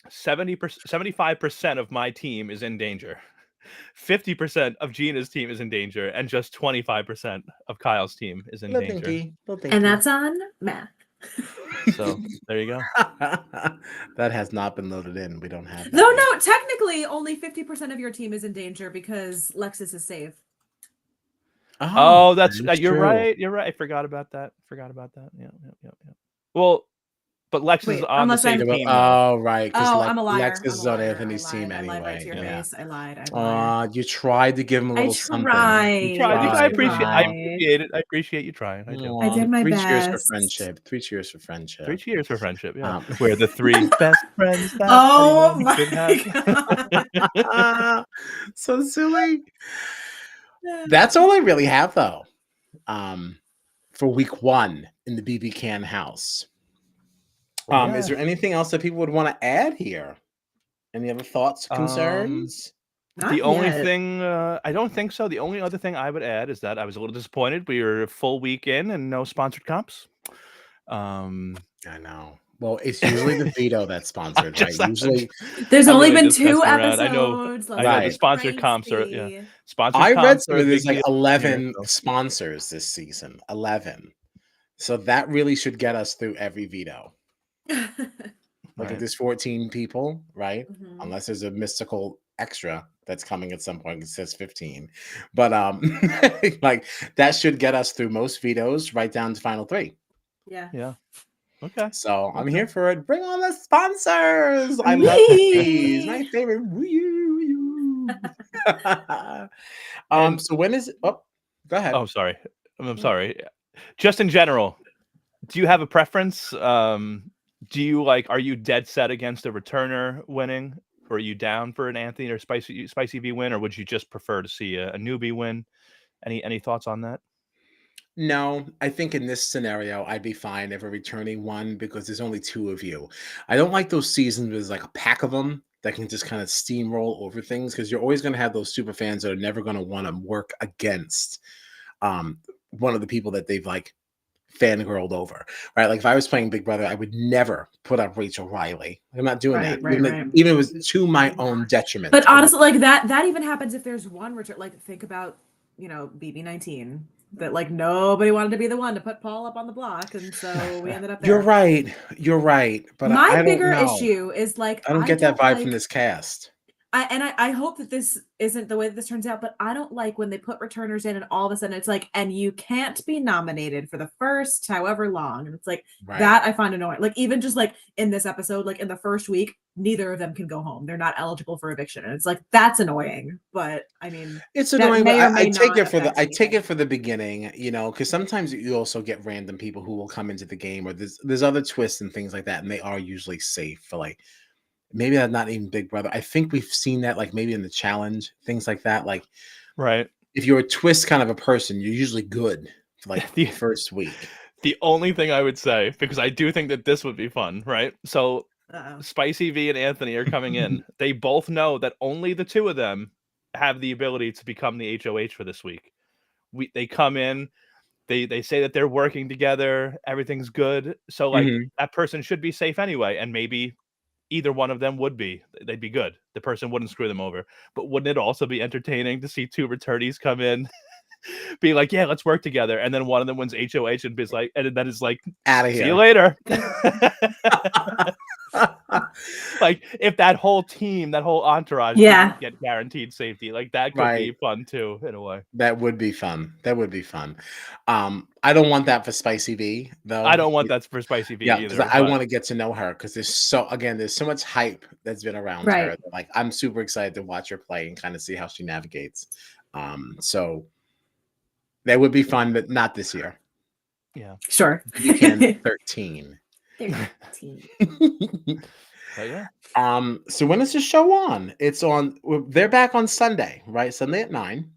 75% of my team is in danger. 50% of Gina's team is in danger, and just 25% of Kyle's team is in danger. And that's on math. So there you go. That has not been loaded in. We don't have that. No, technically only 50% of your team is in danger because Lexus is safe. Oh, that's you're true. Right. You're right. I forgot about that. Yeah. Well, but Lex is on the same team. Oh, right. I'm a liar. Lex is on Anthony's team anyway. I lied right to your face. I lied. You tried to give him a little something. I appreciate it. I appreciate you trying. I do. I did my 3 best. cheers for friendship. 3 cheers for friendship. 3 cheers for friendship. Yeah. We're the 3 best friends. That oh my god. So silly. That's all I really have, though, for week 1 in the BB Can house. Is there anything else that people would want to add here? Any other thoughts, concerns? The only thing, I don't think so. The only other thing I would add is that I was a little disappointed. We were a full week in and no sponsored comps. I know. Well, it's usually the veto that's sponsored, right? Usually, there's only been 2 episodes. I know the sponsored comps are sponsored. I read there's 11 sponsors this season. 11. So that really should get us through every veto. If there's 14 people, right? Unless there's a mystical extra that's coming at some point. It says 15. But that should get us through most vetoes right down to final 3. Yeah. Okay. So I'm here for it. Bring on the sponsors. I love these. My favorite. So when is it? Oh, go ahead. Oh, sorry. I'm sorry. Just in general, do you have a preference? Do you are you dead set against a returner winning? Or are you down for an Anthony or Spicy V win? Or would you just prefer to see a newbie win? Any thoughts on that? No, I think in this scenario, I'd be fine if a returning won because there's only 2 of you. I don't like those seasons where there's a pack of them that can just kind of steamroll over things because you're always going to have those super fans that are never going to want to work against one of the people that they've fangirled over, right? If I was playing Big Brother, I would never put up Rachel Riley. I'm not doing that. Right. Even if it was to my own detriment. But honestly, that even happens if there's one return. Think about, BB19. That nobody wanted to be the one to put Paul up on the block, and so we ended up there. You're right. But my I don't bigger know. issue is I don't get that vibe from this cast. I hope that this isn't the way that this turns out, but I don't like when they put returners in and all of a sudden it's like, and you can't be nominated for the first however long. And it's like Right. that I find annoying. Like even just like in this episode, like in the first week, neither of them can go home. They're not eligible for eviction. And it's like that's annoying. But I mean, It's that annoying, may but or may I take not it for the affect I take anything. it for the beginning, you know, because sometimes you also get random people who will come into the game, or there's other twists and things like that, and they are usually safe for like maybe that's not even Big Brother. I think we've seen that like maybe in the challenge, things like that. Like Right. if you're a twist kind of a person, you're usually good for like The- the first week. The only thing I would say, because I do think that this would be fun, right? So Uh-oh. Spicy V and Anthony are coming in. They both know that only the two of them have the ability to become the HOH for this week. They come in, they say that they're working together, everything's good. So like Mhm. that person should be safe anyway, and maybe either one of them would be. They'd be good. The person wouldn't screw them over. But wouldn't it also be entertaining to see two returnees come in, be like, yeah, let's work together, and then one of them wins HOH and is like, and then is like, Out of see you here. later. Like if that whole team, that whole entourage Yeah. didn't get guaranteed safety, like that could Right. be fun too, in a way. That would be fun. That would be fun. I don't want that for Spicy V though. I don't want that for Spicy V Yeah, because either. I but want to get to know her because there's so much hype that's been around her. Right. Like I'm super excited to watch her play and kind of see how she navigates. So that would be fun, but not this year. yeah, Sure. Weekend 13. 13. but yeah, So when is the show on? It's on. They're back on Sunday, right? Sunday at 9.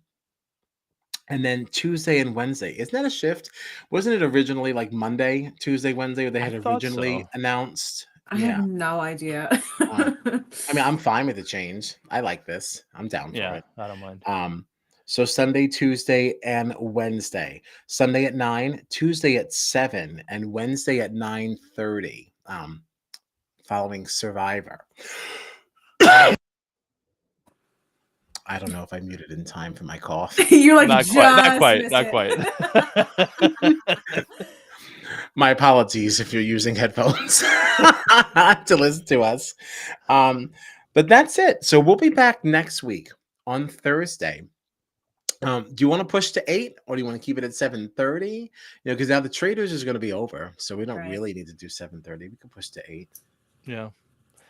And then Tuesday and Wednesday. Isn't that a shift? Wasn't it originally like Monday, Tuesday, Wednesday, or they I had thought originally so. announced? I Yeah. have no idea. I mean, I'm fine with the change. I like this. I'm down for Yeah, it. I don't mind. So Sunday, Tuesday, and Wednesday. Sunday at 9, Tuesday at 7, and Wednesday at 9:30. Following Survivor. I don't know if I muted in time for my cough. You're like Not just quite, not quite, missed not it. quite. My apologies if you're using headphones to listen to us. But that's it. So we'll be back next week on Thursday. Do you want to push to 8 or do you want to keep it at 7:30? You know, because now the traders is going to be over, so we don't Right. really need to do 7:30. We can push to 8. Yeah,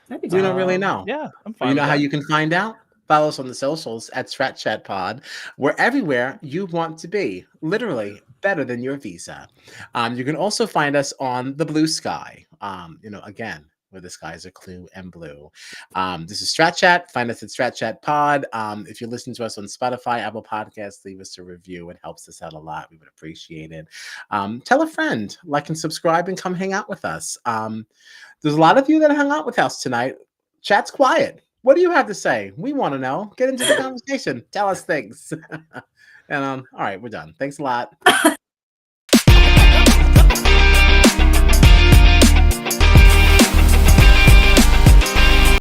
That'd be We don't really fun. know. Yeah, I'm But fine. you know with how that. you can find out? Follow us on the socials at Strat Chat Pod. We're everywhere you want to be. Literally better than your visa. You can also find us on the Blue Sky. You know, again, where the skies are blue and blue. This is Strat Chat. Find us at Strat Chat Pod. If you listen to us on Spotify, Apple Podcasts, leave us a review. It helps us out a lot. We would appreciate it. Tell a friend, like and subscribe, and come hang out with us. There's a lot of you that hung out with us tonight. Chat's quiet. What do you have to say? We want to know. Get into the conversation. Tell us things. And all right, we're done. Thanks a lot.